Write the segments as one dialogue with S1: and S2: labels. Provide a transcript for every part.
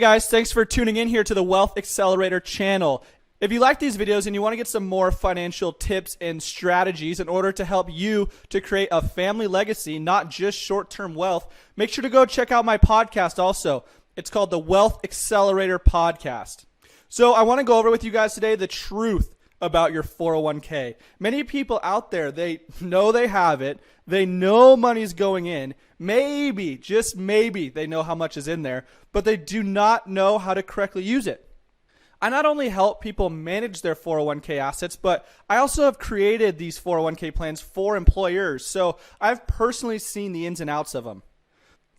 S1: guys, thanks for tuning in here to the Wealth Accelerator channel. If you like these videos and you want to get some more financial tips and strategies in order to help you to create a family legacy, not just short-term wealth, make sure to go check out my podcast also. It's called the Wealth Accelerator Podcast. So I want to go over with you guys today the truth about your 401k. Many people out there, they know they have it. They know money's going in. Maybe, just maybe, they know how much is in there, but they do not know how to correctly use it. I not only help people manage their 401k assets, but I also have created these 401k plans for employers. So I've personally seen the ins and outs of them.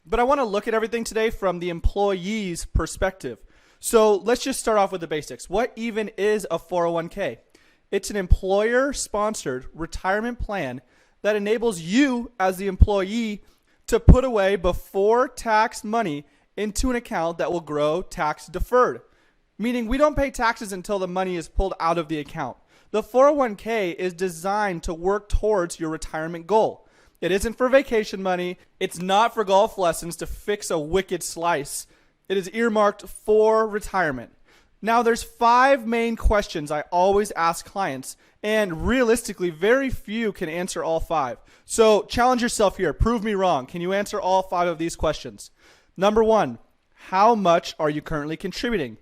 S1: But I want to look at everything today from the employee's perspective. So let's just start off with the basics. What even is a 401k? It's an employer-sponsored retirement plan that enables you as the employee to put away before tax money into an account that will grow tax deferred, meaning we don't pay taxes until the money is pulled out of the account. The 401k is designed to work towards your retirement goal. It isn't for vacation money. It's not for golf lessons to fix a wicked slice. It is earmarked for retirement. Now, there's 5 main questions I always ask clients, and realistically, very few can answer all 5. So challenge yourself here. Prove me wrong. Can you answer all 5 of these questions? Number 1, how much are you currently contributing?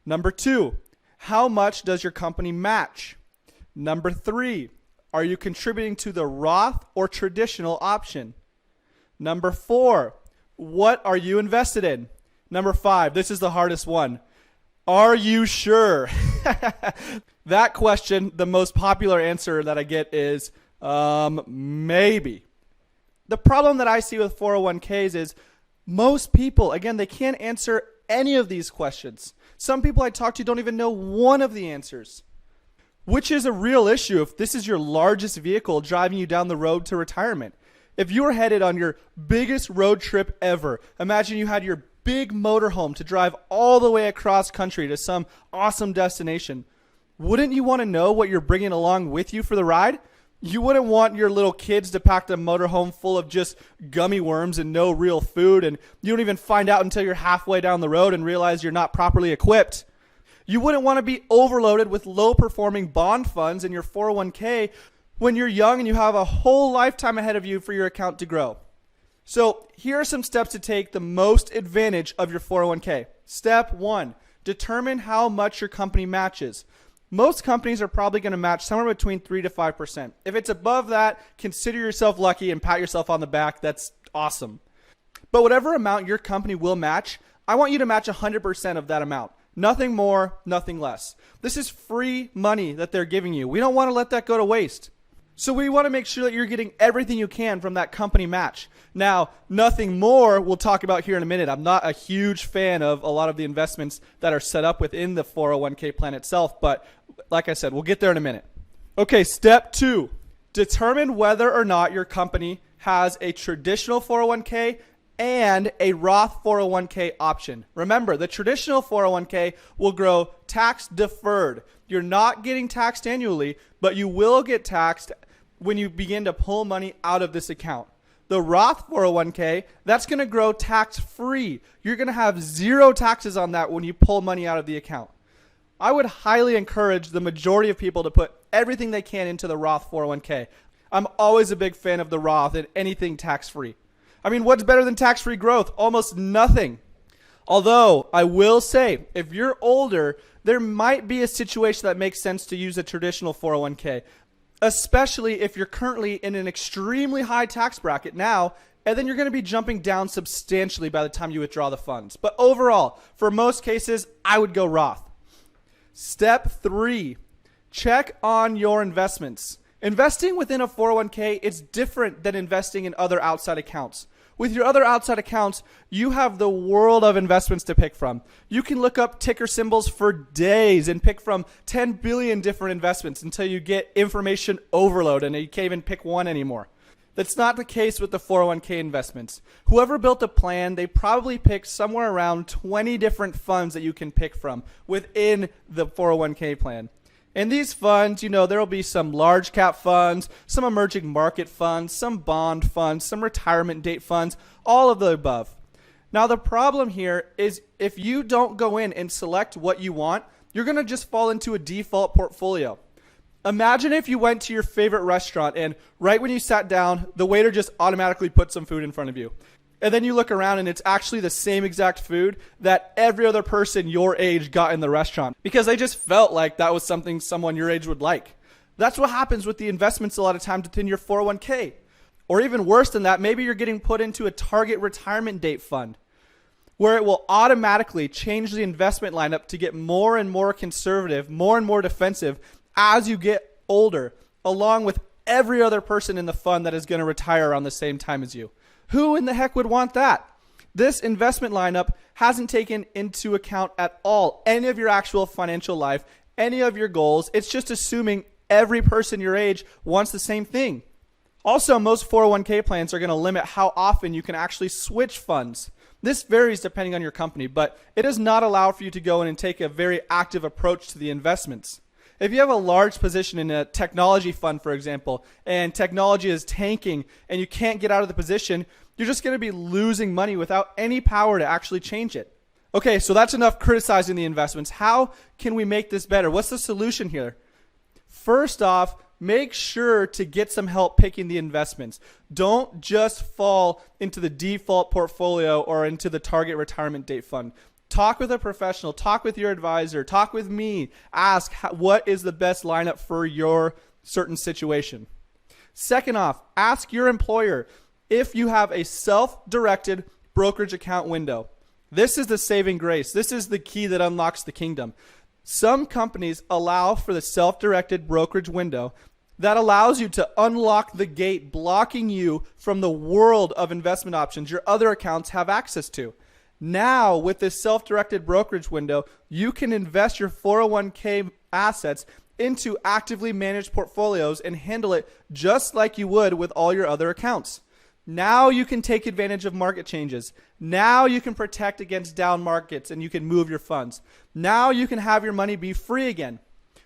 S1: Number 2, how much does your company match? Number 3, are you contributing to the Roth or traditional option? Number 4, what are you invested in? Number 5, this is the hardest one. Are you sure? That question, the most popular answer that I get is maybe. The problem that I see with 401ks is most people, again, they can't answer any of these questions. Some people I talk to don't even know one of the answers, which is a real issue if this is your largest vehicle driving you down the road to retirement. If you were headed on your biggest road trip ever, imagine you had your big motorhome to drive all the way across country to some awesome destination. Wouldn't you want to know what you're bringing along with you for the ride? You wouldn't want your little kids to pack the motorhome full of just gummy worms and no real food, and you don't even find out until you're halfway down the road and realize you're not properly equipped. You wouldn't want to be overloaded with low-performing bond funds in your 401k when you're young and you have a whole lifetime ahead of you for your account to grow. So here are some steps to take the most advantage of your 401k. Step 1, determine how much your company matches. Most companies are probably going to match somewhere between 3 to 5%. If it's above that, consider yourself lucky and pat yourself on the back. That's awesome. But whatever amount your company will match, I want you to match 100% of that amount. Nothing more, nothing less. This is free money that they're giving you. We don't want to let that go to waste. So we want to make sure that you're getting everything you can from that company match. Now, nothing more we'll talk about here in a minute. I'm not a huge fan of a lot of the investments that are set up within the 401k plan itself, but like I said, we'll get there in a minute. Okay, step 2, determine whether or not your company has a traditional 401k and a Roth 401k option. Remember, the traditional 401k will grow tax deferred. You're not getting taxed annually, but you will get taxed when you begin to pull money out of this account. The Roth 401k, that's going to grow tax-free. You're going to have 0 taxes on that when you pull money out of the account. I would highly encourage the majority of people to put everything they can into the Roth 401k. I'm always a big fan of the Roth and anything tax-free. I mean, what's better than tax-free growth? Almost nothing. Although, I will say, if you're older, there might be a situation that makes sense to use a traditional 401k, especially if you're currently in an extremely high tax bracket now, and then you're going to be jumping down substantially by the time you withdraw the funds. But overall, for most cases, I would go Roth. Step 3, check on your investments. Investing within a 401k is different than investing in other outside accounts. With your other outside accounts, you have the world of investments to pick from. You can look up ticker symbols for days and pick from 10 billion different investments until you get information overload and you can't even pick one anymore. That's not the case with the 401k investments. Whoever built a plan, they probably picked somewhere around 20 different funds that you can pick from within the 401k plan. In these funds, there will be some large cap funds, some emerging market funds, some bond funds, some retirement date funds, all of the above. Now, the problem here is if you don't go in and select what you want, you're going to just fall into a default portfolio. Imagine if you went to your favorite restaurant and right when you sat down, the waiter just automatically put some food in front of you. And then you look around and it's actually the same exact food that every other person your age got in the restaurant because they just felt like that was something someone your age would like. That's what happens with the investments a lot of times within your 401k. Or even worse than that, maybe you're getting put into a target retirement date fund where it will automatically change the investment lineup to get more and more conservative, more and more defensive as you get older, along with every other person in the fund that is going to retire around the same time as you. Who in the heck would want that? This investment lineup hasn't taken into account at all any of your actual financial life, any of your goals. It's just assuming every person your age wants the same thing. Also, most 401k plans are going to limit how often you can actually switch funds. This varies depending on your company, but it does not allow for you to go in and take a very active approach to the investments. If you have a large position in a technology fund, for example, and technology is tanking and you can't get out of the position, you're just going to be losing money without any power to actually change it. Okay, so that's enough criticizing the investments. How can we make this better? What's the solution here? First off, make sure to get some help picking the investments. Don't just fall into the default portfolio or into the target retirement date fund. Talk with a professional, talk with your advisor, talk with me. Ask what is the best lineup for your certain situation. Second off, ask your employer if you have a self-directed brokerage account window. This is the saving grace. This is the key that unlocks the kingdom. Some companies allow for the self-directed brokerage window that allows you to unlock the gate, blocking you from the world of investment options your other accounts have access to. Now, with this self-directed brokerage window, you can invest your 401k assets into actively managed portfolios and handle it just like you would with all your other accounts. Now you can take advantage of market changes. Now you can protect against down markets and you can move your funds. Now you can have your money be free again.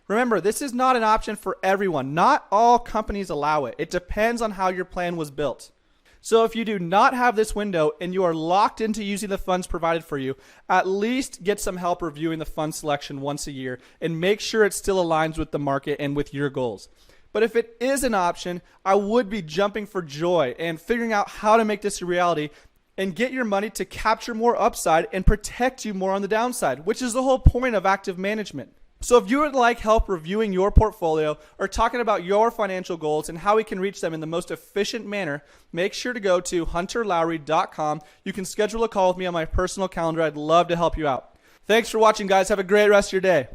S1: Remember, this is not an option for everyone. Not all companies allow it. It depends on how your plan was built. So if you do not have this window and you are locked into using the funds provided for you, at least get some help reviewing the fund selection once a year and make sure it still aligns with the market and with your goals. But if it is an option, I would be jumping for joy and figuring out how to make this a reality and get your money to capture more upside and protect you more on the downside, which is the whole point of active management. So if you would like help reviewing your portfolio or talking about your financial goals and how we can reach them in the most efficient manner, make sure to go to hunterlowry.com. You can schedule a call with me on my personal calendar. I'd love to help you out. Thanks for watching, guys. Have a great rest of your day.